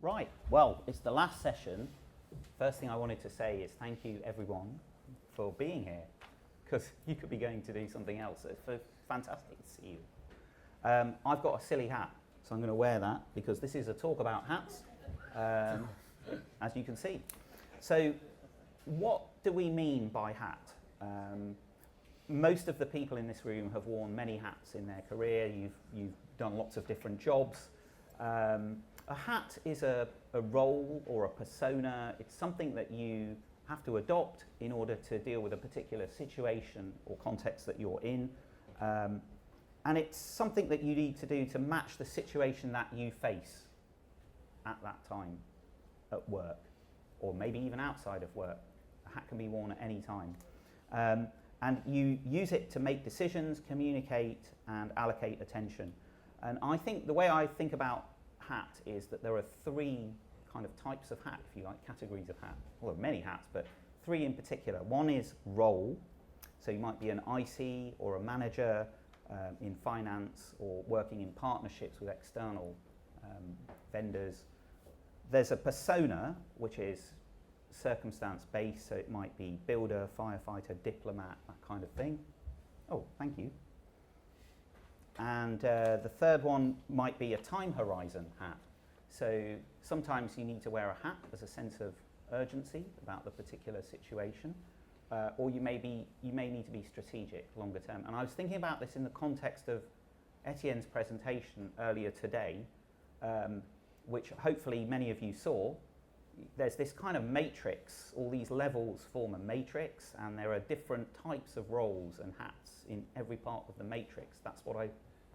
Right, well, it's the last session. First thing I wanted to say is thank you everyone for being here, because you could be going to do something else. It's fantastic to see you. I've got a silly hat, so I'm going to wear that because this is a talk about hats, as you can see. So what do we mean by hat? Most of the people in this room have worn many hats in their career. You've done lots of different jobs. A hat is a role or a persona. It's something that you have to adopt in order to deal with a particular situation or context that you're in. And it's something that you need to do to match the situation that you face at that time at work, or maybe even outside of work. A hat can be worn at any time. And you use it to make decisions, communicate, and allocate attention. And I think the way I think about hat is that there are three kind of types of hat, if you like, categories of hat. Well, there are many hats, but three in particular. One is role. So you might be an IC or a manager in finance or working in partnerships with external vendors. There's a persona, which is circumstance-based, so it might be builder, firefighter, diplomat, that kind of thing. Oh, thank you. And the third one might be a time horizon hat. So sometimes you need to wear a hat as a sense of urgency about the particular situation, or you may need to be strategic longer term. And I was thinking about this in the context of Etienne's presentation earlier today, which hopefully many of you saw. There's this kind of matrix, all these levels form a matrix, and there are different types of roles and hats in every part of the matrix. That's what I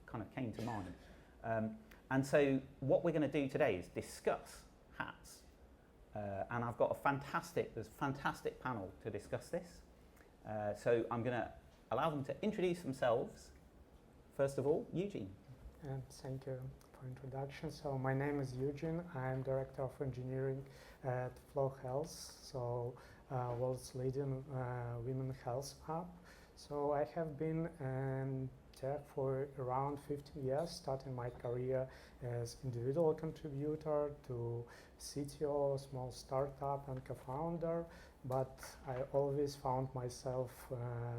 kind of came to mind. And so what we're going to do today is discuss hats. And I've got there's a fantastic panel to discuss this. So I'm going to allow them to introduce themselves. First of all, Eugene. Thank you for introduction. So my name is Eugene. I'm Director of Engineering at Flow Health, so world's leading women health app. So I have been in tech for around 15 years, starting my career as individual contributor to CTO, small startup, and co-founder. But I always found myself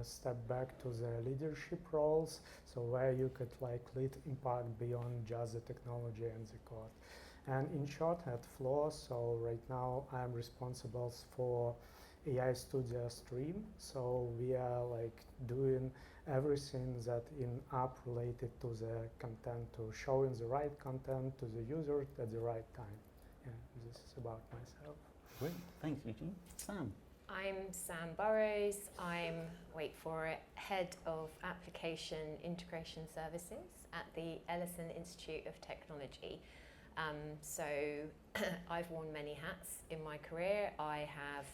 step back to the leadership roles, so where you could lead impact beyond just the technology and the code. And in short, at Flow, so right now I'm responsible for AI Studio Stream. So we are doing everything that in app related to the content, to showing the right content to the user at the right time. Yeah, this is about myself. Great, thanks Eugene. Sam. I'm Sam Burrows. I'm, wait for it, Head of Application Integration Services at the Ellison Institute of Technology. So I've worn many hats in my career. I have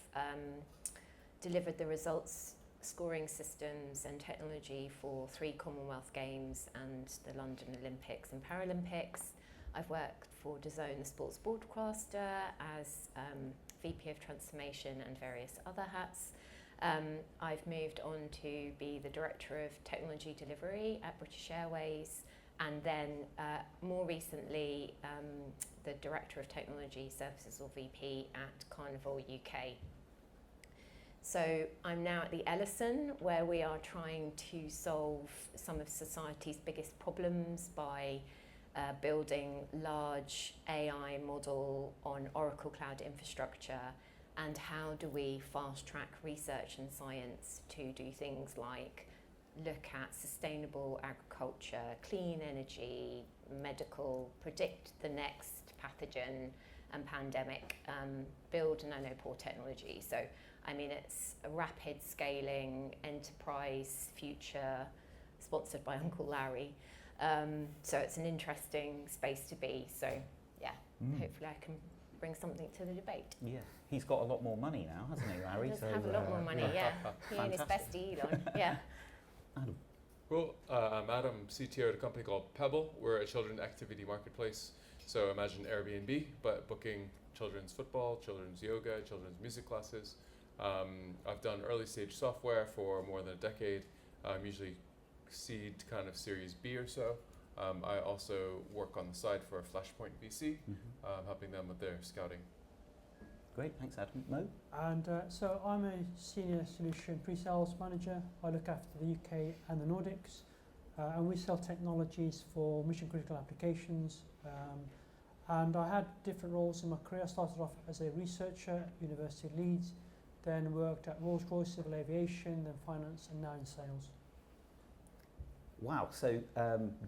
delivered the results scoring systems and technology for 3 Commonwealth Games and the London Olympics and Paralympics. I've worked for DAZN, the sports broadcaster, as VP of Transformation and various other hats. I've moved on to be the Director of Technology Delivery at British Airways, and then more recently the Director of Technology Services, or VP, at Carnival UK. So I'm now at the Ellison, where we are trying to solve some of society's biggest problems by building large AI model on Oracle Cloud Infrastructure, and how do we fast track research and science to do things like look at sustainable agriculture, clean energy, medical, predict the next pathogen and pandemic, build nanopore technology. So I mean, it's a rapid scaling enterprise future sponsored by Uncle Larry. So it's an interesting space to be. So yeah, hopefully I can bring something to the debate. Yeah, he's got a lot more money now, hasn't he, Larry? He does have a lot more money, yeah. He and his bestie Elon, yeah. Adam. Well, I'm Adam, CTO at a company called Pebble. We're a children's activity marketplace. So imagine Airbnb, but booking children's football, children's yoga, children's music classes. I've done early stage software for more than a decade, usually seed kind of series B or so. I also work on the side for Flashpoint VC, helping them with their scouting. Great, thanks Adam. Mo? And so I'm a senior solution pre-sales manager. I look after the UK and the Nordics, and we sell technologies for mission critical applications. And I had different roles in my career. I started off as a researcher at University of Leeds, then worked at Rolls-Royce Civil Aviation, then finance, and now in sales. Wow, so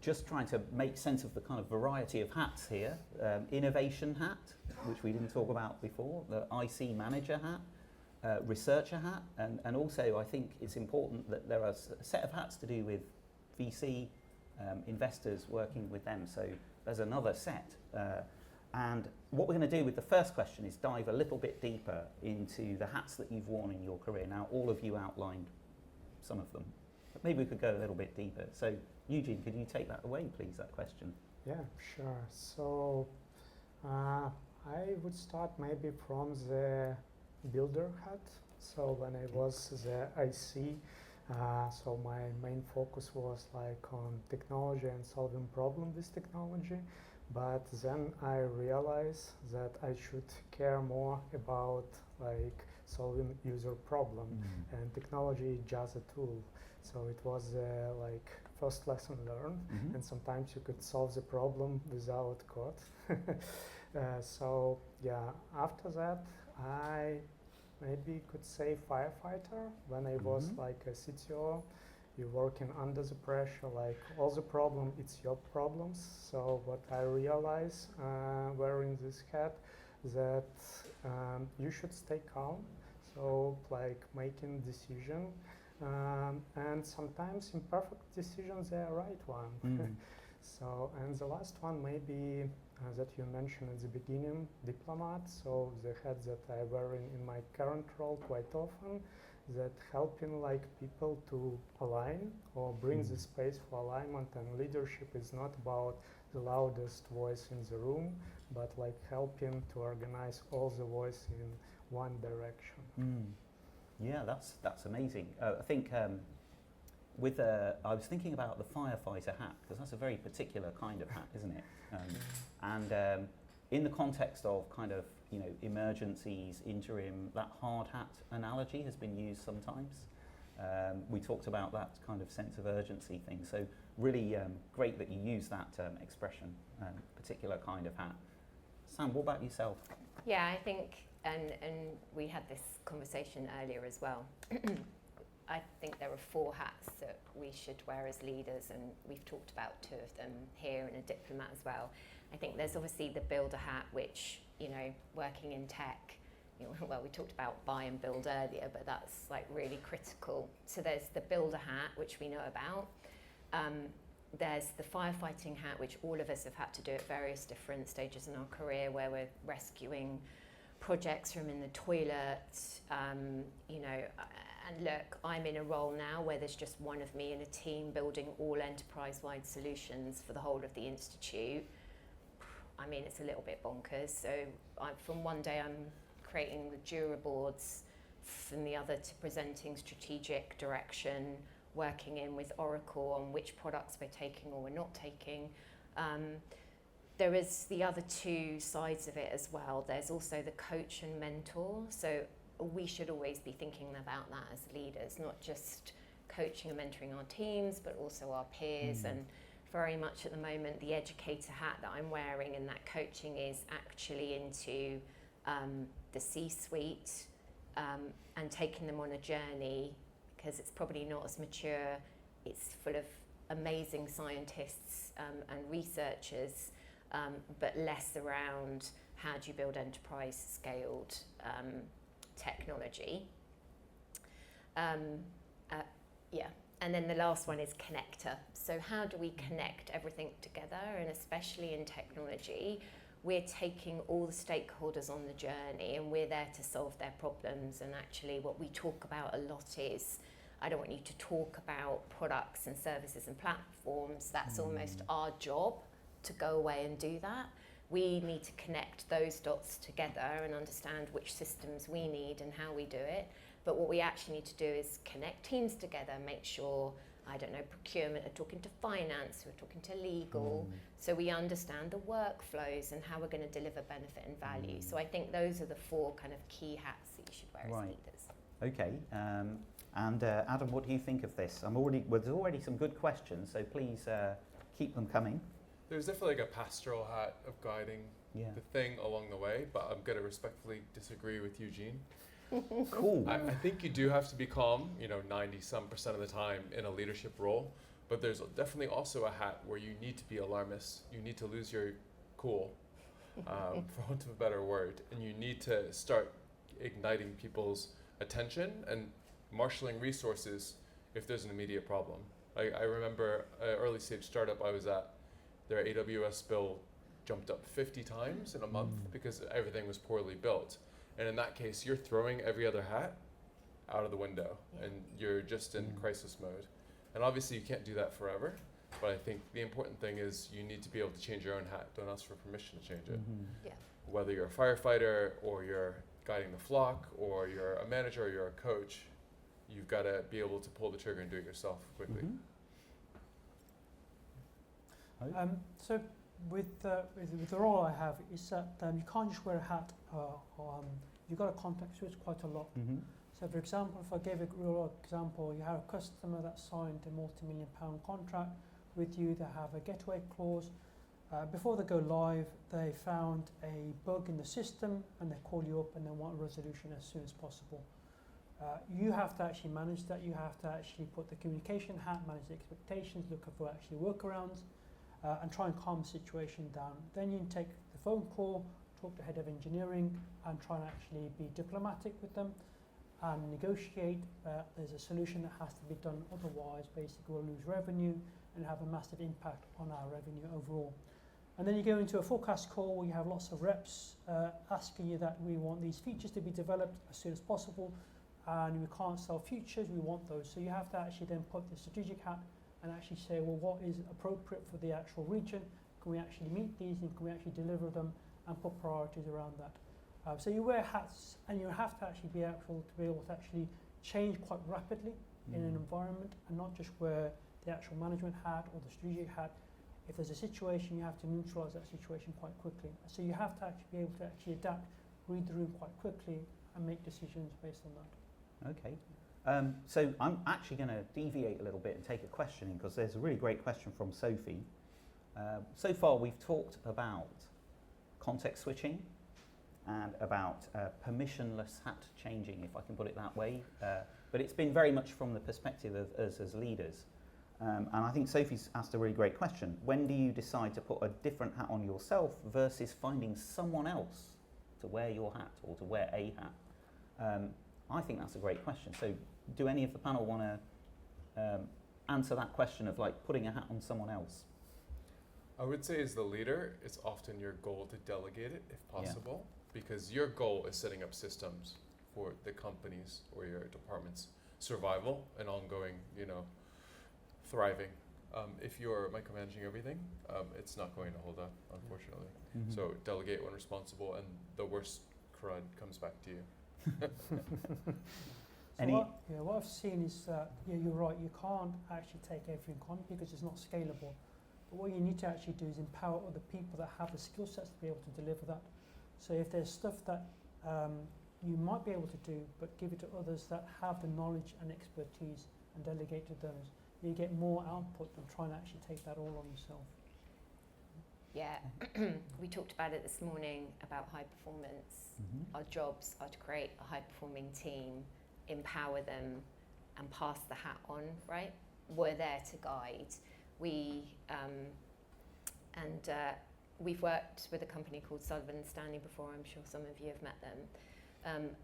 just trying to make sense of the kind of variety of hats here. Innovation hat, which we didn't talk about before, the IC manager hat, researcher hat, and also I think it's important that there are a set of hats to do with VC investors working with them. So there's another set. And what we're going to do with the first question is dive a little bit deeper into the hats that you've worn in your career. Now, all of you outlined some of them, but maybe we could go a little bit deeper. So, Eugene, could you take that away, please, that question? Yeah, sure. So I would start maybe from the builder hat. So when I was the IC, so my main focus was like on technology and solving problems with technology. But then I realized that I should care more about like solving user problem, and technology is just a tool. So it was like first lesson learned, and sometimes you could solve the problem without code. So yeah, after that I maybe could say firefighter. When I was like a CTO, you're working under the pressure, like all the problem, it's your problems. So what I realized wearing this hat, that you should stay calm. So like making decision, and sometimes imperfect decisions, they are right one. So, and the last one maybe that you mentioned at the beginning, diplomat. So the hat that I wear in my current role quite often, that helping like people to align or bring the space for alignment, and leadership is not about the loudest voice in the room, but like helping to organize all the voice in one direction. Yeah, that's amazing. I think I was thinking about the firefighter hat, because that's a very particular kind of hat, isn't it? And in the context of kind of, you know, emergencies, interim, that hard hat analogy has been used sometimes. We talked about that kind of sense of urgency thing. So really great that you use that expression, particular kind of hat. Sam, what about yourself? Yeah, I think, and we had this conversation earlier as well. I think there are 4 hats that we should wear as leaders, and we've talked about 2 of them here, and a diplomat as well. I think there's obviously the builder hat, which, you know, working in tech, you know, well, we talked about buy and build earlier, but that's like really critical. So there's the builder hat, which we know about. There's the firefighting hat, which all of us have had to do at various different stages in our career, where we're rescuing projects from in the toilet, you know. And look, I'm in a role now where there's just one of me in a team building all enterprise-wide solutions for the whole of the institute. I mean, it's a little bit bonkers. So from one day I'm creating the Jura boards, from the other to presenting strategic direction, working in with Oracle on which products we're taking or we're not taking. There is the other 2 sides of it as well. There's also the coach and mentor. So we should always be thinking about that as leaders, not just coaching and mentoring our teams, but also our peers. And very much at the moment, the educator hat that I'm wearing and that coaching is actually into the C-suite and taking them on a journey, because it's probably not as mature. It's full of amazing scientists and researchers, but less around how do you build enterprise scaled technology. Yeah, and then the last one is connector. So how do we connect everything together? And especially in technology, we're taking all the stakeholders on the journey, and we're there to solve their problems. And actually what we talk about a lot is, I don't want you to talk about products and services and platforms. That's almost our job to go away and do that. We need to connect those dots together and understand which systems we need and how we do it. But what we actually need to do is connect teams together, make sure I don't know, procurement are talking to finance, we're talking to legal, so we understand the workflows and how we're going to deliver benefit and value. So I think those are the 4 kind of key hats that you should wear as leaders. Okay, and Adam, what do you think of this? There's already some good questions, so please keep them coming. There's definitely like a pastoral hat of guiding the thing along the way, but I'm going to respectfully disagree with Eugene. Cool. I think you do have to be calm, 90% of the time in a leadership role, but there's definitely also a hat where you need to be alarmist. You need to lose your cool, for want of a better word, and you need to start igniting people's attention and marshalling resources if there's an immediate problem. I remember an early stage startup I was at, their AWS bill jumped up 50 times in a month because everything was poorly built. And in that case, you're throwing every other hat out of the window and you're just in crisis mode. And obviously you can't do that forever, but I think the important thing is you need to be able to change your own hat. Don't ask for permission to change it. Yeah. Whether you're a firefighter or you're guiding the flock or you're a manager or you're a coach, you've got to be able to pull the trigger and do it yourself quickly. So with the role I have is that you can't just wear a hat. You've got to context switch quite a lot. So for example, if I gave a real example, you have a customer that signed a multi-million-pound contract with you. They have a getaway clause. Before they go live, they found a bug in the system and they call you up and they want a resolution as soon as possible. You have to actually manage that. You have to actually put the communication hat, manage the expectations, look for actually workarounds, and try and calm the situation down. Then you can take the phone call, talk to head of engineering, and try and actually be diplomatic with them and negotiate. There's a solution that has to be done, otherwise basically we'll lose revenue and have a massive impact on our revenue overall. And then you go into a forecast call where you have lots of reps asking you that we want these features to be developed as soon as possible, and we can't sell futures, we want those. So you have to actually then put the strategic hat and actually say, well, what is appropriate for the actual region? Can we actually meet these and can we actually deliver them and put priorities around that? So you wear hats and you have to actually be able to actually change quite rapidly in an environment and not just wear the actual management hat or the strategic hat. If there's a situation, you have to neutralize that situation quite quickly. So you have to actually be able to actually adapt, read the room quite quickly and make decisions based on that. Okay. So I'm actually going to deviate a little bit and take a question in because there's a really great question from Sophie. So far we've talked about context switching and about permissionless hat changing, if I can put it that way. But it's been very much from the perspective of us as leaders. And I think Sophie's asked a really great question. When do you decide to put a different hat on yourself versus finding someone else to wear your hat or to wear a hat? I think that's a great question. So do any of the panel want to answer that question of like putting a hat on someone else? I would say as the leader, it's often your goal to delegate it if possible, because your goal is setting up systems for the company's or your department's survival and ongoing, thriving. If you're micromanaging everything, it's not going to hold up, unfortunately. So delegate when responsible, and the worst crud comes back to you. What I've seen is that you're right, you can't actually take everything on because it's not scalable. But what you need to actually do is empower other people that have the skill sets to be able to deliver that. So if there's stuff that you might be able to do, but give it to others that have the knowledge and expertise and delegate to those, you get more output than trying to actually take that all on yourself. Yeah, we talked about it this morning about high performance. Our jobs are to create a high performing team, empower them and pass the hat on, right? We're there to guide. We've worked with a company called Sullivan & Stanley before. I'm sure some of you have met them.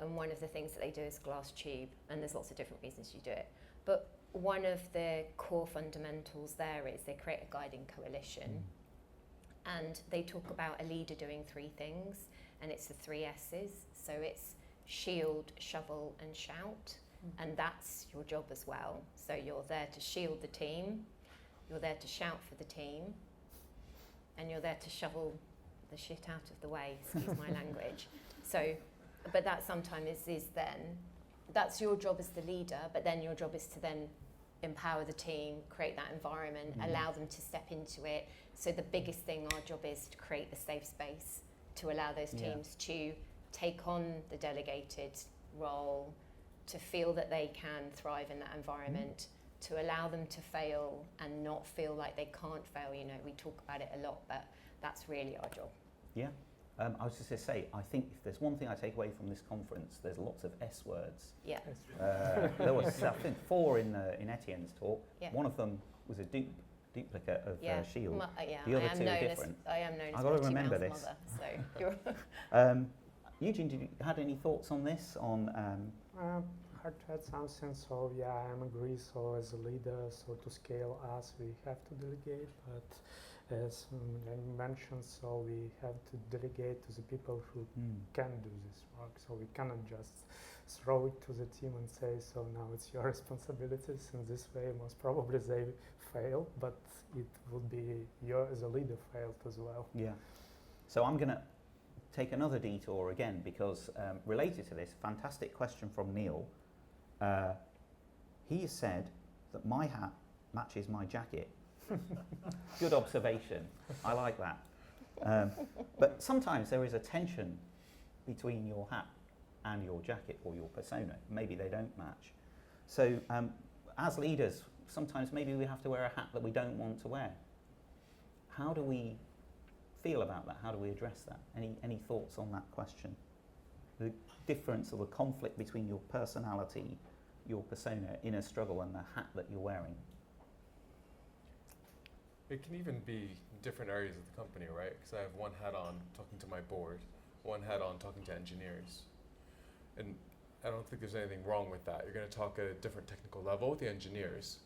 And one of the things that they do is glass tube, and there's lots of different reasons you do it. But one of the core fundamentals there is they create a guiding coalition. And they talk about a leader doing 3 things, and it's the 3 S's. So it's shield, shovel, and shout. And that's your job as well. So you're there to shield the team, you're there to shout for the team, and you're there to shovel the shit out of the way, excuse my language. So, but that sometimes is then, that's your job as the leader, but then your job is to then empower the team, create that environment, allow them to step into it. So the biggest thing, our job is to create the safe space to allow those teams to take on the delegated role, to feel that they can thrive in that environment, to allow them to fail and not feel like they can't fail. You know, we talk about it a lot, but that's really our job. Yeah. I was just going to say, I think if there's one thing I take away from this conference, there's lots of S words. Yeah. There was, I think, 4 in Etienne's talk. Yeah. One of them was a duplicate of Shield. Yeah, The other 2 are different. I am known as I've got to Mighty remember Mouse this. Mother, so you're Eugene, did you had any thoughts on this? Hard to add something, so yeah, I agree. So as a leader, so to scale us, we have to delegate, but as I mentioned, so we have to delegate to the people who can do this work. So we cannot just throw it to the team and say, so now it's your responsibilities. In this way, most probably they fail, but it would be your, as a leader, failed as well. Yeah. So I'm going to take another detour again because related to this, fantastic question from Neil. He has said that my hat matches my jacket. Good observation. I like that. But sometimes there is a tension between your hat and your jacket or your persona. Maybe they don't match. So as leaders, sometimes maybe we have to wear a hat that we don't want to wear. How do we feel about that? How do we address that? Any thoughts on that question? The difference or the conflict between your personality, your persona in a struggle and the hat that you're wearing. It can even be different areas of the company, right? Because I have one hat on talking to my board, one hat on talking to engineers. And I don't think there's anything wrong with that. You're going to talk at a different technical level with the engineers.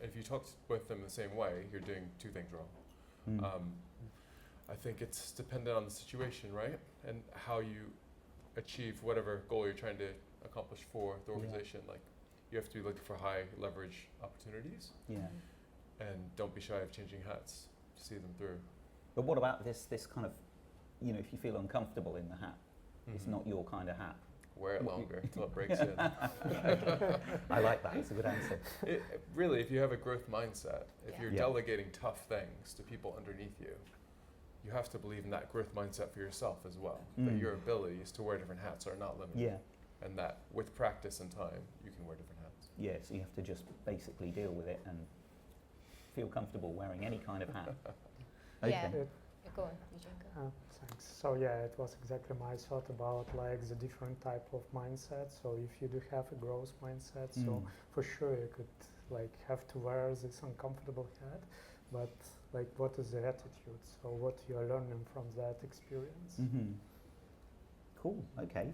If you talk with them the same way, you're doing 2 things wrong. I think it's dependent on the situation, right? And how you achieve whatever goal you're trying to accomplish for the organization. Like, you have to be looking for high leverage opportunities. Yeah. And don't be shy of changing hats to see them through. But what about this kind of, you know, if you feel uncomfortable in the hat, it's not your kind of hat. Wear it longer until it breaks in. I like that. It's a good answer. Really, if you have a growth mindset, if you're Yeah. delegating tough things to people underneath you, you have to believe in that growth mindset for yourself as well. That your abilities to wear different hats are not limited. Yeah. And that with practice and time, you can wear different hats. Yeah, so you have to just basically deal with it and feel comfortable wearing any kind of hat. Okay. Yeah. Go on, Eugene, go. Thanks. So yeah, it was exactly my thought about like the different type of mindset. So if you do have a growth mindset, so for sure you could like have to wear this uncomfortable hat, but like what is the attitude? So what you are learning from that experience? Cool. Okay.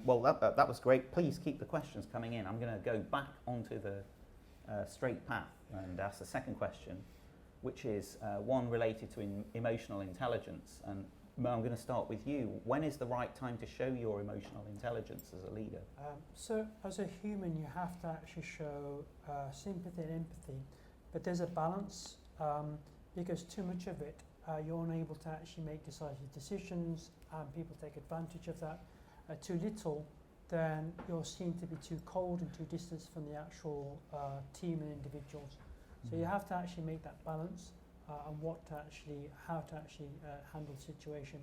Well, that was great. Please keep the questions coming in. I'm going to go back onto the straight path and ask the second question, which is one related to emotional intelligence. And Mo, I'm going to start with you. When is the right time to show your emotional intelligence as a leader? So as a human, you have to actually show sympathy and empathy, but there's a balance because too much of it, you're unable to actually make decisive decisions and people take advantage of that. Too little, then you're seen to be too cold and too distant from the actual team and individuals. So you have to actually make that balance and how to actually handle the situation.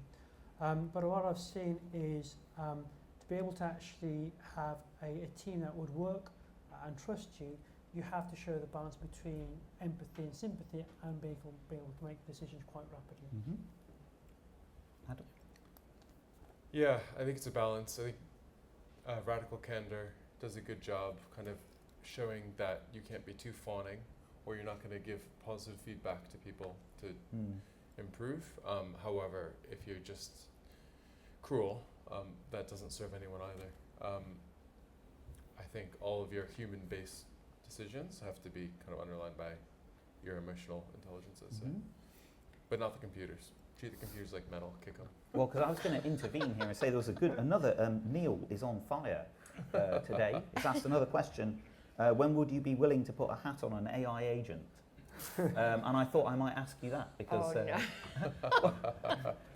But what I've seen is to be able to actually have a team that would work and trust you, you have to show the balance between empathy and sympathy and be able to make decisions quite rapidly. Adam? Yeah, I think it's a balance. I think Radical Candor does a good job kind of showing that you can't be too fawning or you're not going to give positive feedback to people to improve. However, if you're just cruel, that doesn't serve anyone either. I think all of your human-based decisions have to be kind of underlined by your emotional intelligence, let's say. But not the computers. Treat the computers like metal, kick them. Well, because I was going to intervene here and say there was another, Neil is on fire today. He's asked another question. When would you be willing to put a hat on an AI agent? And I thought I might ask you that because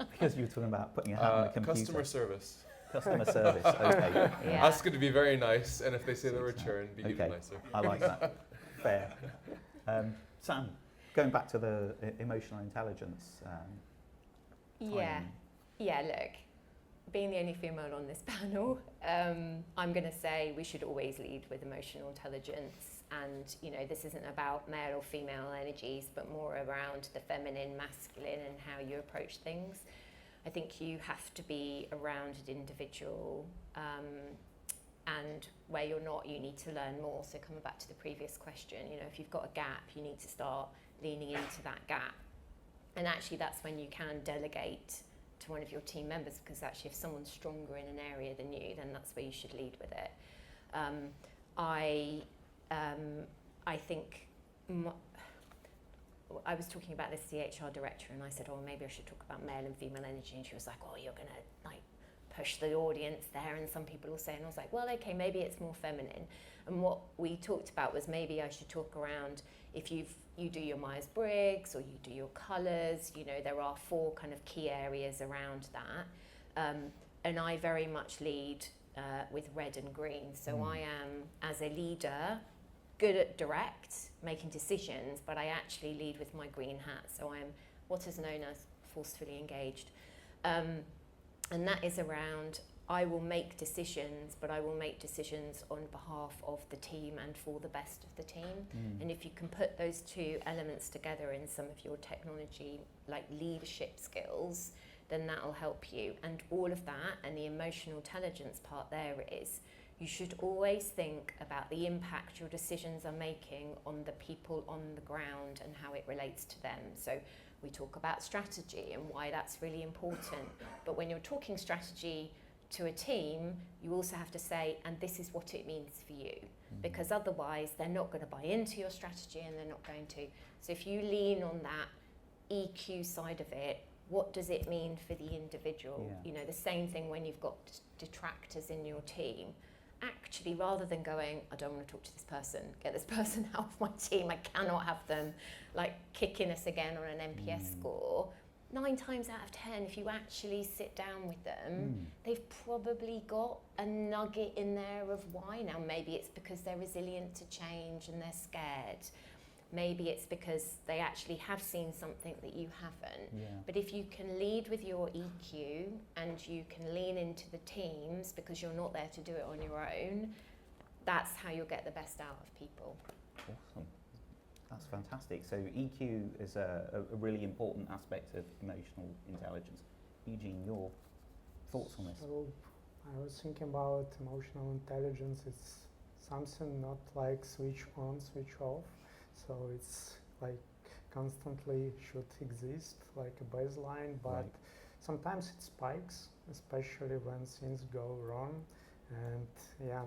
because you were talking about putting a hat on a computer. Customer service. Customer service, okay. Yeah. Ask it to be very nice, and if they say they'll return, be even nicer. I like that. fair. Sam, going back to the emotional intelligence. Yeah, look, being the only female on this panel, I'm going to say we should always lead with emotional intelligence. And, you know, this isn't about male or female energies, but more around the feminine, masculine, and how you approach things. I think you have to be a rounded individual, and where you're not, you need to learn more. So coming back to the previous question, you know, if you've got a gap, you need to start leaning into that gap. And actually that's when you can delegate to one of your team members, because actually if someone's stronger in an area than you, then that's where you should lead with it. I think I was talking about this to the HR director, and I said, oh, maybe I should talk about male and female energy, and she was like, oh, you're going to like push the audience there, and some people will say, and I was like, well, okay, maybe it's more feminine. And what we talked about was maybe I should talk around if you do your Myers-Briggs or you do your colours, you know, there are 4 kind of key areas around that. And I very much lead with red and green. So I am, as a leader, good at direct, making decisions, but I actually lead with my green hat. So I'm what is known as forcefully engaged. And that is around, I will make decisions, but I will make decisions on behalf of the team and for the best of the team. And if you can put those 2 elements together in some of your technology, like leadership skills, then that'll help you. And all of that, and the emotional intelligence part there is, you should always think about the impact your decisions are making on the people on the ground and how it relates to them. So we talk about strategy and why that's really important. But when you're talking strategy to a team, you also have to say, and this is what it means for you. Because otherwise they're not going to buy into your strategy and they're not going to. So if you lean on that EQ side of it, what does it mean for the individual? You know, the same thing when you've got detractors in your team. Actually, rather than going, I don't want to talk to this person, get this person out of my team, I cannot have them like kicking us again on an NPS score, 9 times out of 10, if you actually sit down with them, they've probably got a nugget in there of why. Now, maybe it's because they're resilient to change and they're scared. Maybe it's because they actually have seen something that you haven't. But if you can lead with your EQ and you can lean into the teams because you're not there to do it on your own, that's how you'll get the best out of people. Awesome. That's fantastic. So EQ is a really important aspect of emotional intelligence. Eugene, your thoughts on this? So I was thinking about emotional intelligence. It's something not like switch on, switch off. So it's like constantly should exist, like a baseline, but sometimes it spikes, especially when things go wrong. And yeah,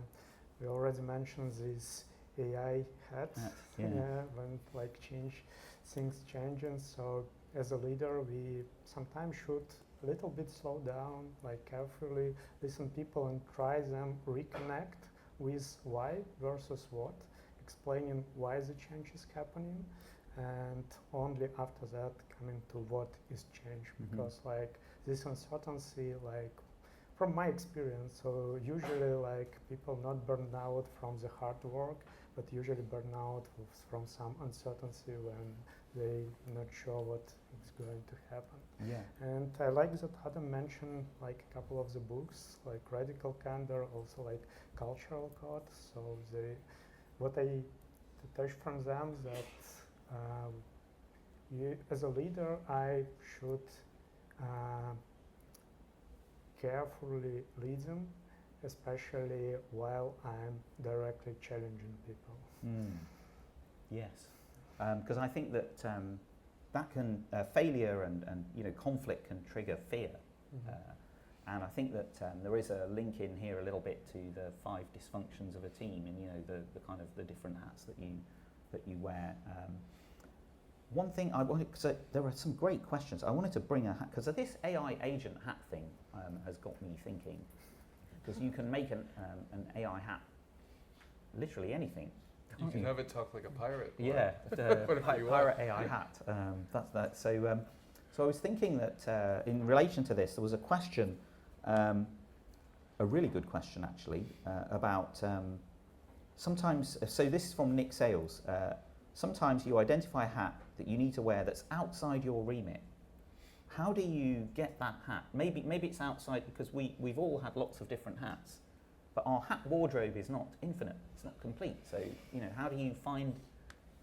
we already mentioned this AI hat, when like things changing. So as a leader, we sometimes should a little bit slow down, like carefully listen people and try them reconnect with why versus what, explaining why the change is happening, and only after that coming to what is change. Because like this uncertainty, like from my experience, so usually like people not burn out from the hard work, but usually burn out from some uncertainty when they not sure what is going to happen. And I like that Adam mentioned like a couple of the books, like Radical Candor, also like Cultural Code. So what I detach from them that you, as a leader, I should carefully lead them, especially while I'm directly challenging people. Yes, because I think that that can failure and you know conflict can trigger fear. And I think that there is a link in here a little bit to the 5 dysfunctions of a team, and you know the kind of the different hats that you wear. One thing I wanted, so there were some great questions. I wanted to bring a hat because this AI agent hat thing has got me thinking, because you can make an AI hat literally anything. You can have it talk like a pirate. Yeah, the pirate AI hat. That's that. So I was thinking that in relation to this, there was a question. A really good question actually about sometimes, so this is from Nick Sales. Sometimes you identify a hat that you need to wear that's outside your remit. How do you get that hat? Maybe it's outside because we've all had lots of different hats, but our hat wardrobe is not infinite. It's not complete. So, how do you find?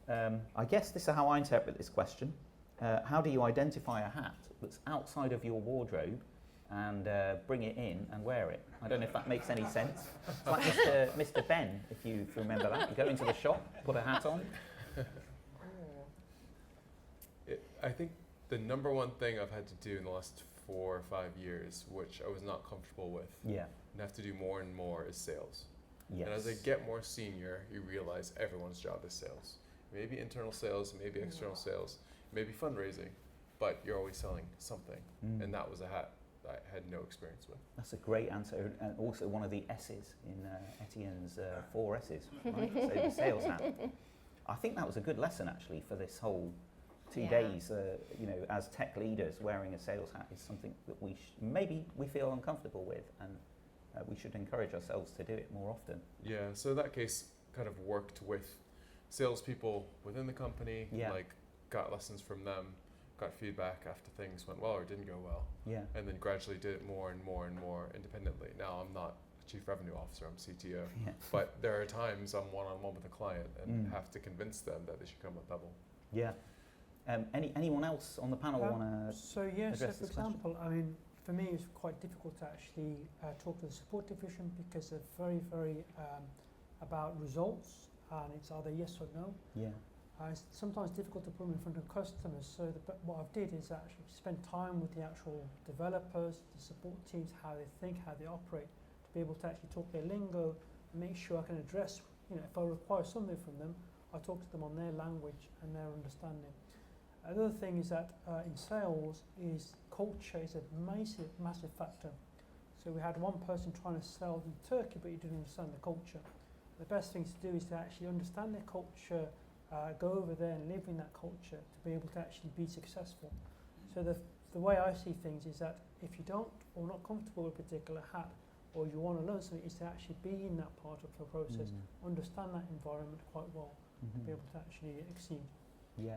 I guess this is how I interpret this question. How do you identify a hat that's outside of your wardrobe and bring it in and wear it? I don't know if that makes any sense. It's like Mr. Ben, if you remember that. You go into the shop, put a hat on. I think the number one thing I've had to do in the last 4 or 5 years, which I was not comfortable with, Yeah. and have to do more and more, is sales. Yes. And as I get more senior, you realize everyone's job is sales. Maybe internal sales, maybe external sales, maybe fundraising, but you're always selling something. And that was a hat that I had no experience with. That's a great answer, and also one of the S's in Etienne's 4 S's, right? So the sales hat. I think that was a good lesson actually for this whole 2 days. As tech leaders, wearing a sales hat is something that maybe we feel uncomfortable with, and we should encourage ourselves to do it more often. Yeah, so in that case, kind of worked with salespeople within the company, like got lessons from them, got feedback after things went well or didn't go well. Yeah. And then gradually did it more and more and more independently. Now I'm not a chief revenue officer, I'm CTO. Yeah. But there are times I'm one-on-one with a client and have to convince them that they should come with Pebble. Yeah. Anyone else on the panel want to So for address this example, I mean, for me it's quite difficult to actually talk to the support division because they're very, very about results, and it's either yes or no. Yeah. It's sometimes difficult to put them in front of customers, so but what I did is actually spend time with the actual developers, the support teams, how they think, how they operate, to be able to actually talk their lingo and make sure I can address, if I require something from them, I talk to them on their language and their understanding. Another thing is that in sales is culture is a massive factor. So we had one person trying to sell in Turkey, but he didn't understand the culture. The best thing to do is to actually understand their culture, go over there and live in that culture to be able to actually be successful. So the way I see things is that if you don't or not comfortable with a particular hat, or you want to learn something, is to actually be in that part of the process, understand that environment quite well, to be able to actually exceed. Yeah.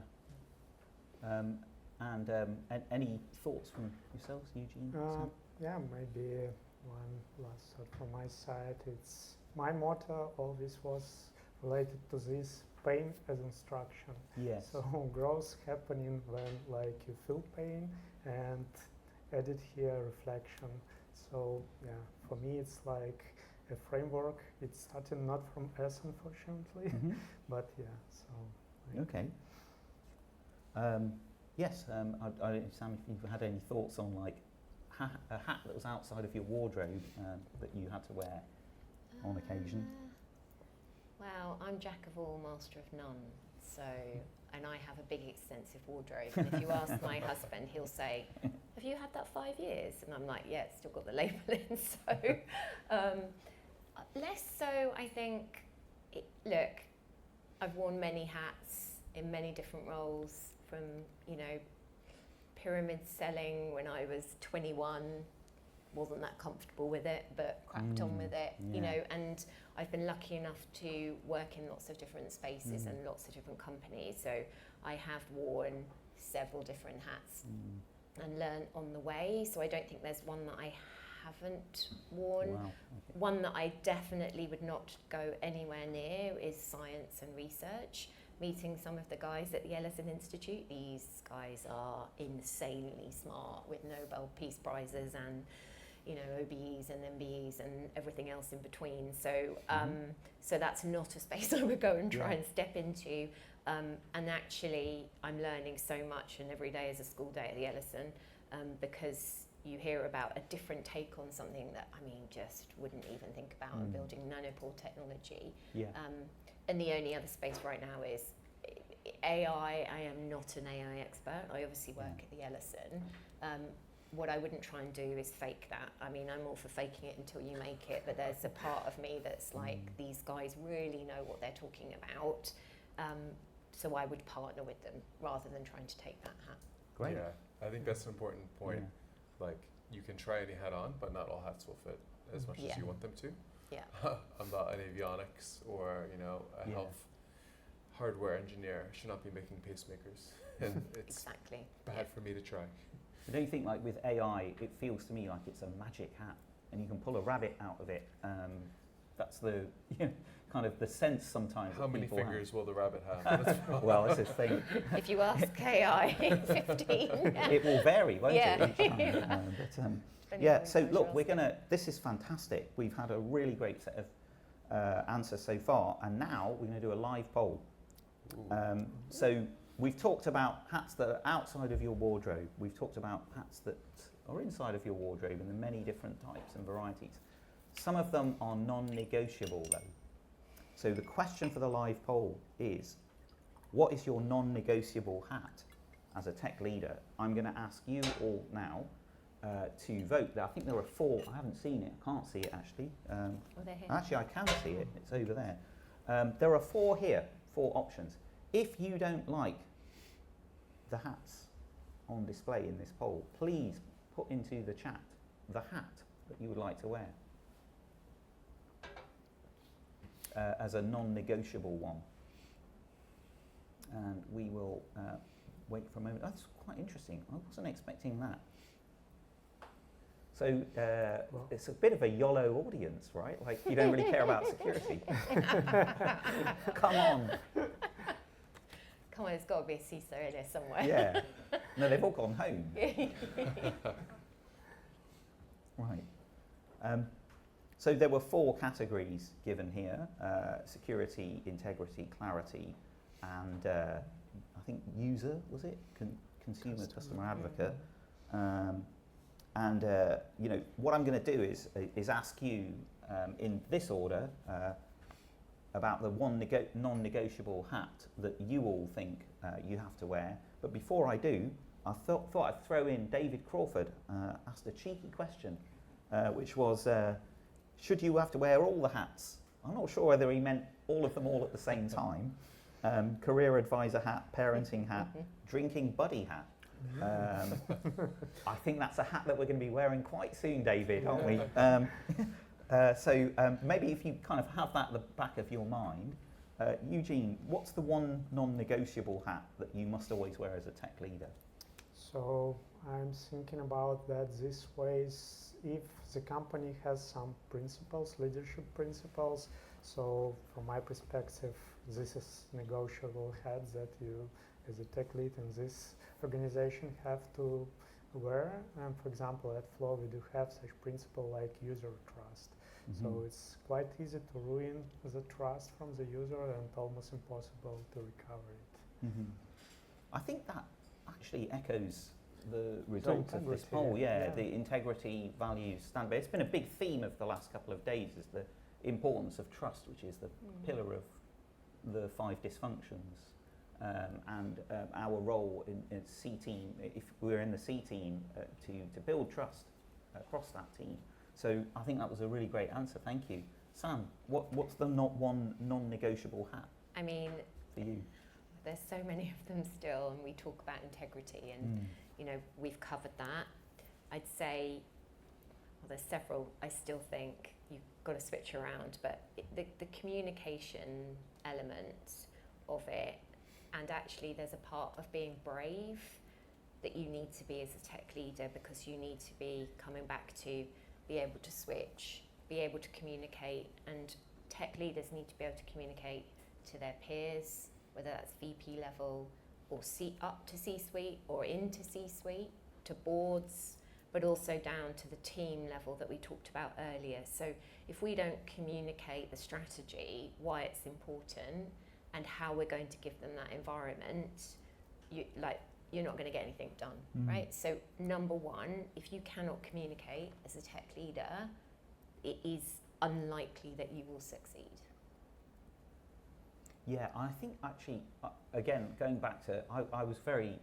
Any thoughts from yourselves, Eugene? Maybe one last thought from my side. It's my motto always was related to this: pain as instruction. Yes. So growth happening when you feel pain, and added here reflection. So for me it's like a framework. It's starting not from S, unfortunately, but Okay. Yes, Sam, if you've had any thoughts on a hat that was outside of your wardrobe that you had to wear on occasion? Well, I'm jack of all, master of none. So, and I have a big, extensive wardrobe. And if you ask my husband, he'll say, "Have you had that 5 years?" And I'm like, "Yeah, it's still got the label in." So, less so, I think. Look, I've worn many hats in many different roles. From pyramid selling when I was 21, wasn't that comfortable with it, but cracked on with it, and I've been lucky enough to work in lots of different spaces and lots of different companies, so I have worn several different hats and learned on the way, so I don't think there's one that I haven't worn. Wow. One that I definitely would not go anywhere near is science and research. Meeting some of the guys at the Ellison Institute, these guys are insanely smart with Nobel Peace Prizes and OBEs and MBEs and everything else in between. So so that's not a space I would go and try and step into. And actually, I'm learning so much, and every day is a school day at the Ellison, because you hear about a different take on something that just wouldn't even think about, building nanopore technology. And the only other space right now is AI. I am not an AI expert. I obviously work at the Ellison. What I wouldn't try and do is fake that. I'm all for faking it until you make it, but there's a part of me that's like, these guys really know what they're talking about. So I would partner with them rather than trying to take that hat. Great. Yeah, I think that's an important point. You can try any hat on, but not all hats will fit as much as you want them to. Yeah. I'm not an avionics or a Yeah. health hardware engineer. I should not be making pacemakers, and it's Exactly. bad for me to try. But don't you think, like with AI, it feels to me like it's a magic hat, and you can pull a rabbit out of it. That's the kind of the sense sometimes. How that many people fingers will the rabbit have? have. Well, this is the thing. If you ask AI, 15. It will vary, won't Yeah. it? Each time. Depending Yeah. on So which look, one we're you're gonna. This is fantastic. We've had a really great set of answers so far, and now we're going to do a live poll. Ooh. So we've talked about hats that are outside of your wardrobe. We've talked about hats that are inside of your wardrobe and the many different types and varieties. Some of them are non-negotiable though. So the question for the live poll is, what is your non-negotiable hat as a tech leader? I'm going to ask you all now to vote. I think there are 4. I haven't seen it. I can't see it actually. Oh, they're here. Actually, I can see it. It's over there. There are 4 here, 4 options. If you don't like the hats on display in this poll, please put into the chat the hat that you would like to wear as a non-negotiable one. And we will wait for a moment. That's quite interesting. I wasn't expecting that. So Well. it's a bit of a YOLO audience, right? Like you don't really care about security. Come on. Come on, there's got to be a CISO in there somewhere. Yeah. No, they've all gone home. Right. So there were 4 categories given here: security, integrity, clarity, and I think user, was it? Consumer, customer advocate. And what I'm going to do is ask you in this order about the one non-negotiable hat that you all think you have to wear. But before I do, I thought I'd throw in David Crawford asked a cheeky question, which was, should you have to wear all the hats? I'm not sure whether he meant all of them all at the same time. Career advisor hat, parenting hat, drinking buddy hat. I think that's a hat that we're going to be wearing quite soon, David, aren't we? So maybe if you kind of have that at the back of your mind, Eugene, what's the one non-negotiable hat that you must always wear as a tech leader? So I'm thinking about that this way, if the company has some principles, leadership principles, so from my perspective, this is negotiable hat that you, as a tech lead in this organization, have to wear. And for example, at Flow, we do have such principle like user trust. So it's quite easy to ruin the trust from the user and almost impossible to recover it. I think that actually echoes the result of this integrity, poll. Yeah, yeah. the integrity, values, standard. It's been a big theme of the last couple of days, is the importance of trust, which is the pillar of the 5 dysfunctions. And our role in C team, if we're in the C team, to build trust across that team. So I think that was a really great answer. Thank you, Sam. What's the one non-negotiable hat I mean, for you? there's so many of them still, and we talk about integrity, and we've covered that. I'd say, well, there's several. I still think you've got to switch around, but the communication element of it. And actually there's a part of being brave that you need to be as a tech leader, because you need to be coming back to be able to switch, be able to communicate, and tech leaders need to be able to communicate to their peers, whether that's VP level or up to C-suite or into C-suite, to boards, but also down to the team level that we talked about earlier. So if we don't communicate the strategy, why it's important, and how we're going to give them that environment, you're not going to get anything done, right? So number one, if you cannot communicate as a tech leader, it is unlikely that you will succeed. Yeah, I think actually, again, going back to, I was very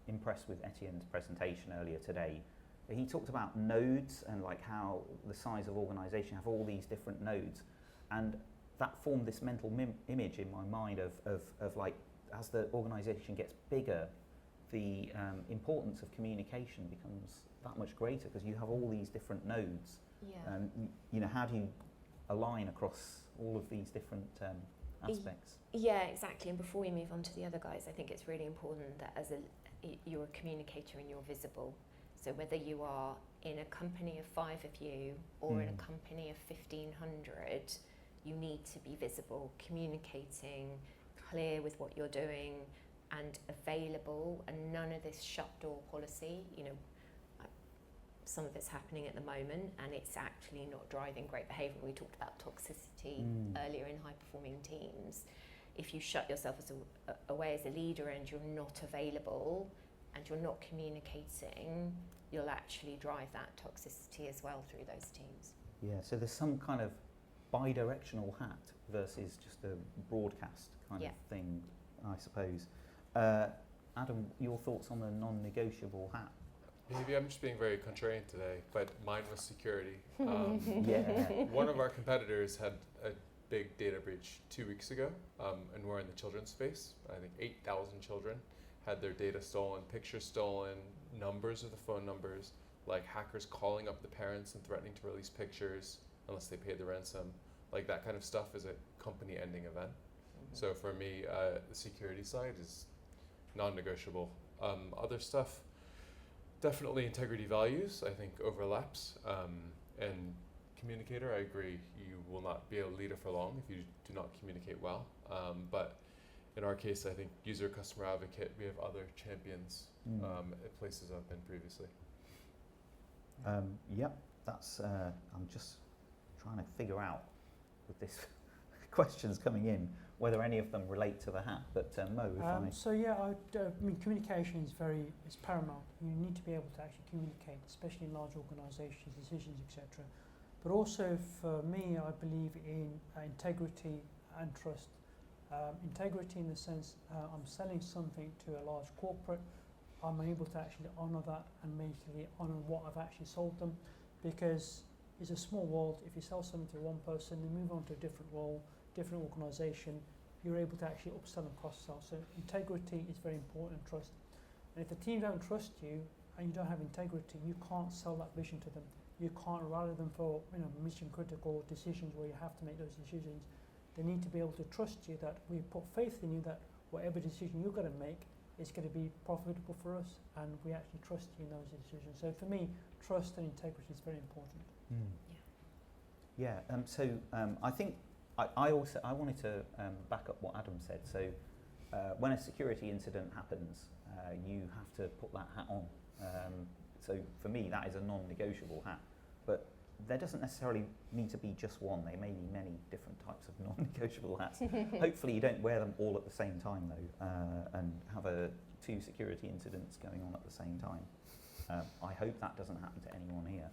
impressed with Etienne's presentation earlier today. He talked about nodes and like how the size of organisation have all these different nodes, and that formed this mental image in my mind of like, as the organisation gets bigger, the importance of communication becomes that much greater, because you have all these different nodes. Yeah. How do you align across all of these different aspects. Yeah, exactly. And before we move on to the other guys, I think it's really important that you're a communicator and you're visible. So whether you are in a company of 5 of you or in a company of 1,500, you need to be visible, communicating, clear with what you're doing, and available, and none of this shut door policy. You know, some of it's happening at the moment, and it's actually not driving great behaviour. We talked about toxicity earlier in high-performing teams. If you shut yourself away as a leader and you're not available and you're not communicating, you'll actually drive that toxicity as well through those teams. Yeah, so there's some kind of bi-directional hat versus just a broadcast kind of thing, I suppose. Adam, your thoughts on the non-negotiable hat? Maybe I'm just being very contrarian today, but mine was security. Yeah. One of our competitors had a big data breach 2 weeks ago, and we're in the children's space. I think 8,000 children had their data stolen, pictures stolen, numbers of the phone numbers, like hackers calling up the parents and threatening to release pictures unless they pay the ransom. Like that kind of stuff is a company-ending event. So for me, the security side is non-negotiable. Other stuff, definitely integrity values, I think overlaps. And communicator, I agree, you will not be a leader for long if you do not communicate well. But in our case, I think user customer advocate, we have other champions at places I've been previously. Yep, that's, I'm just trying to figure out with this questions coming in, whether any of them relate to the hat, but Mo, if I... So yeah, I mean, communication is paramount. You need to be able to actually communicate, especially in large organisations, decisions, etc. But also for me, I believe in integrity and trust. Integrity in the sense I'm selling something to a large corporate, I'm able to actually honour that and basically honour what I've actually sold them, because it's a small world. If you sell something to one person, they move on to a different role, different organisation, you're able to actually upsell and cross-sell. So integrity is very important, and trust. And if the team don't trust you and you don't have integrity, you can't sell that vision to them. You can't rally them for mission critical decisions where you have to make those decisions. They need to be able to trust you, that we put faith in you that whatever decision you're going to make is going to be profitable for us, and we actually trust you in those decisions. So for me, trust and integrity is very important. Yeah, so I think I wanted to back up what Adam said. So when a security incident happens, you have to put that hat on. So for me, that is a non-negotiable hat. But there doesn't necessarily need to be just one. There may be many different types of non-negotiable hats. Hopefully you don't wear them all at the same time though, and have 2 security incidents going on at the same time. I hope that doesn't happen to anyone here.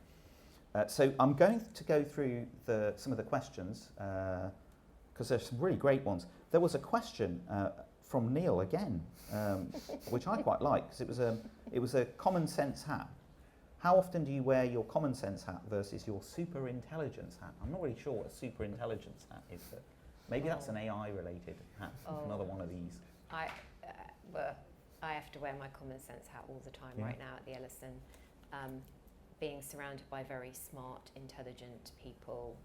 So I'm going to go through some of the questions, because there's some really great ones. There was a question from Neil again, which I quite like, because it was a common sense hat. How often do you wear your common sense hat versus your super intelligence hat? I'm not really sure what a super intelligence hat is, but maybe that's an AI related hat, another one of these. I have to wear my common sense hat all the time right now at the Ellison. Being surrounded by very smart, intelligent people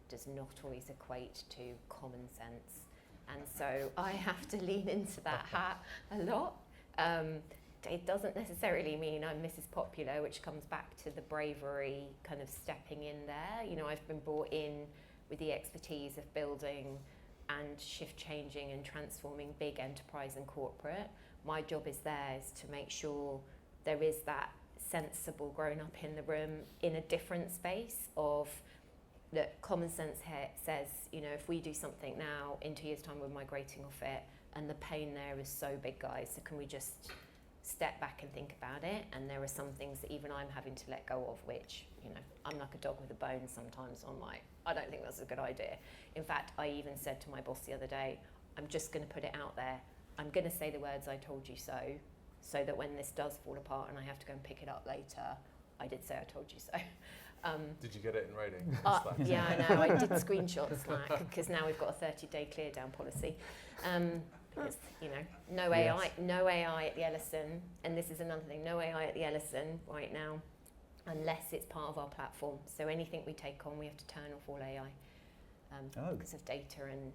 does not always equate to common sense. And so I have to lean into that hat a lot. It doesn't necessarily mean I'm Mrs. Popular, which comes back to the bravery kind of stepping in there. You know, I've been brought in with the expertise of building and shift changing and transforming big enterprise and corporate. My job is to make sure there is that sensible grown up in the room in a different space of that common sense says, you know, if we do something now, in 2 years' time we're migrating off it, and the pain there is so big, guys, so can we just step back and think about it? And there are some things that even I'm having to let go of, which, you know, I'm like a dog with a bone sometimes. I'm like, I don't think that's a good idea. In fact, I even said to my boss the other day, I'm just going to put it out there. I'm going to say the words I told you so that when this does fall apart and I have to go and pick it up later, I did say I told you so. Did you get it in writing? Yeah, I know. I did screenshot Slack, because now we've got a 30-day clear down policy. Because, you know, no AI at the Ellison, and this is another thing, no AI at the Ellison right now, unless it's part of our platform. So anything we take on, we have to turn off all AI. because of data, and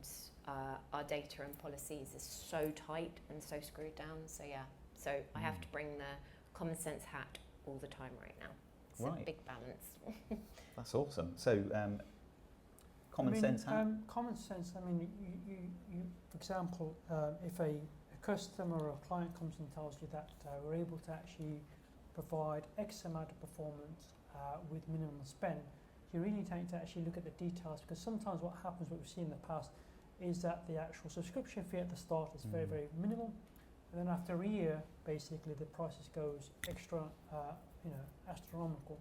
our data and policies is so tight and so screwed down. So yeah, so I have to bring the common sense hat all the time right now. It's a big balance. That's awesome. So common sense hat? Common sense, I mean, you for example, if a customer or a client comes and tells you that we're able to actually provide X amount of performance with minimum spend, you really need to actually look at the details, because sometimes what happens, what we've seen in the past, is that the actual subscription fee at the start is very, very minimal, and then after a year, basically the prices goes extra, astronomical.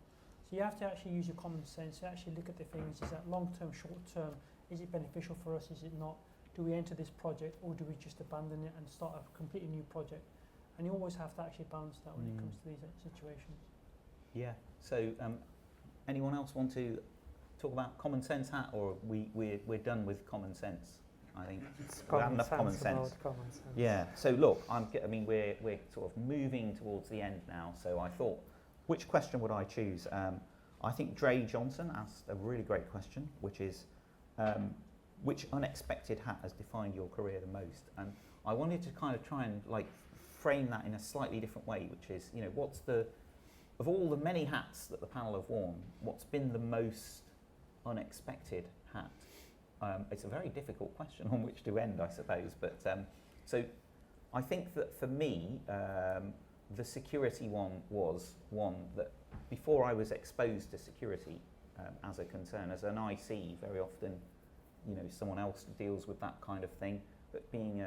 So you have to actually use your common sense to actually look at the things. Is that long term, short term? Is it beneficial for us? Is it not? Do we enter this project, or do we just abandon it and start a completely new project? And you always have to actually balance that when it comes to these situations. Yeah. So anyone else want to talk about common sense hat, or we're done with common sense? I think we have enough common sense. Yeah. So look, we're sort of moving towards the end now. So I thought, which question would I choose? I think Dre Johnson asked a really great question, which is, which unexpected hat has defined your career the most? And I wanted to kind of try and frame that in a slightly different way, which is, what's of all the many hats that the panel have worn, what's been the most unexpected hat? It's a very difficult question on which to end, I suppose. But so I think that for me, the security one was one that before I was exposed to security as a concern, as an IC, very often, someone else deals with that kind of thing. But being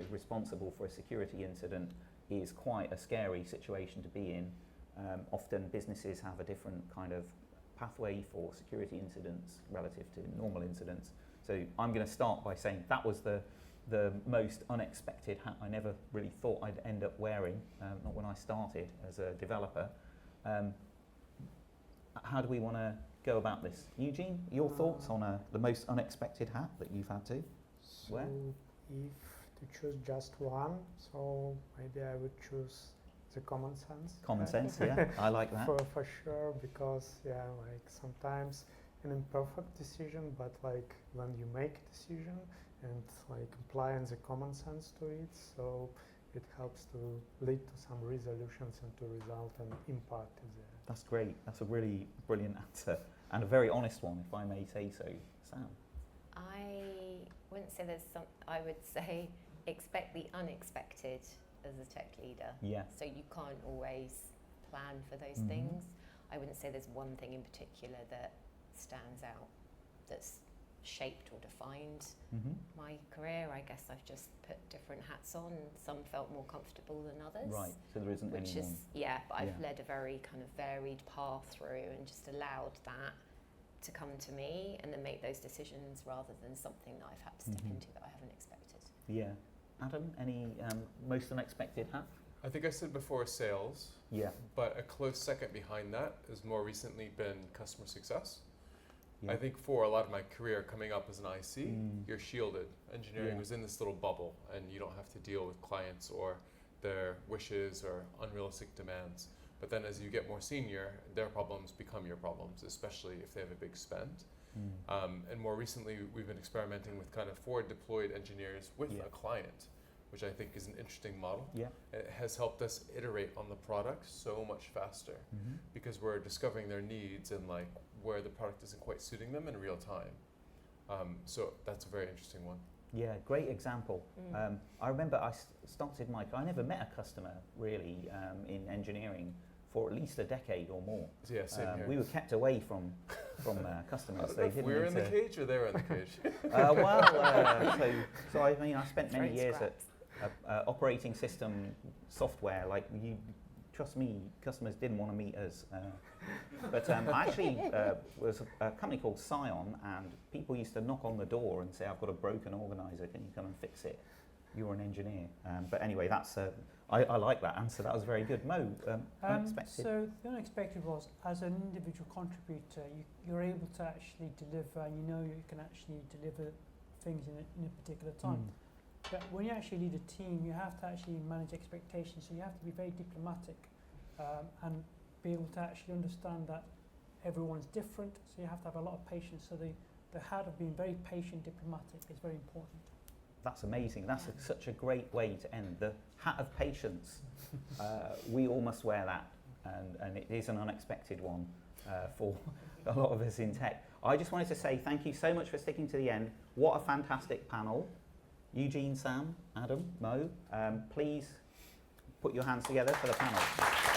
responsible for a security incident is quite a scary situation to be in. Often businesses have a different kind of pathway for security incidents relative to normal incidents. So I'm going to start by saying that was the most unexpected hat I never really thought I'd end up wearing, not when I started as a developer. How do we want to go about this? Eugene, your thoughts on the most unexpected hat that you've had to wear? If to choose just one, so maybe I would choose the common sense. Common sense, yeah, I like that. For sure, because sometimes an imperfect decision, but when you make a decision and applying the common sense to it, so it helps to lead to some resolutions and to result and impact there. That's great. That's a really brilliant answer, and a very honest one, if I may say so. Sam? I wouldn't say there's some. I would say expect the unexpected as a tech leader. Yeah. So you can't always plan for those things. I wouldn't say there's one thing in particular that stands out that's shaped or defined my career. I guess I've just put different hats on. Some felt more comfortable than others. Right. So there isn't which any is one. but I've led a very kind of varied path through and just allowed that to come to me and then make those decisions rather than something that I've had to step into that I haven't expected. Yeah. Adam, any most unexpected hat? I think I said before sales. Yeah. But a close second behind that has more recently been customer success. Yeah. I think for a lot of my career coming up as an IC, you're shielded. Engineering was in this little bubble and you don't have to deal with clients or their wishes or unrealistic demands. But then as you get more senior, their problems become your problems, especially if they have a big spend. And more recently, we've been experimenting with kind of forward deployed engineers with a client, which I think is an interesting model. Yeah. It has helped us iterate on the product so much faster because we're discovering their needs and where the product isn't quite suiting them in real time. So that's a very interesting one. Yeah, great example. I remember I started I never met a customer really in engineering for at least a decade or more. Yeah, same here. We were kept away from customers. They didn't we're in the cage or they're in the cage? So I spent many years at operating system software. Trust me, customers didn't want to meet us. But I actually was a company called Scion, and people used to knock on the door and say, "I've got a broken organizer, can you come and fix it? You're an engineer." But anyway, that's I like that answer. That was very good. Mo, unexpected. So the unexpected was, as an individual contributor, you're able to actually deliver, and you can actually deliver things in a particular time. But when you actually lead a team, you have to actually manage expectations. So you have to be very diplomatic and be able to actually understand that everyone's different. So you have to have a lot of patience. So the the hat of being very patient, diplomatic is very important. That's amazing. That's such a great way to end. The hat of patience. We all must wear that, and it is an unexpected one for a lot of us in tech. I just wanted to say thank you so much for sticking to the end. What a fantastic panel. Eugene, Sam, Adam, Mo, please put your hands together for the panel.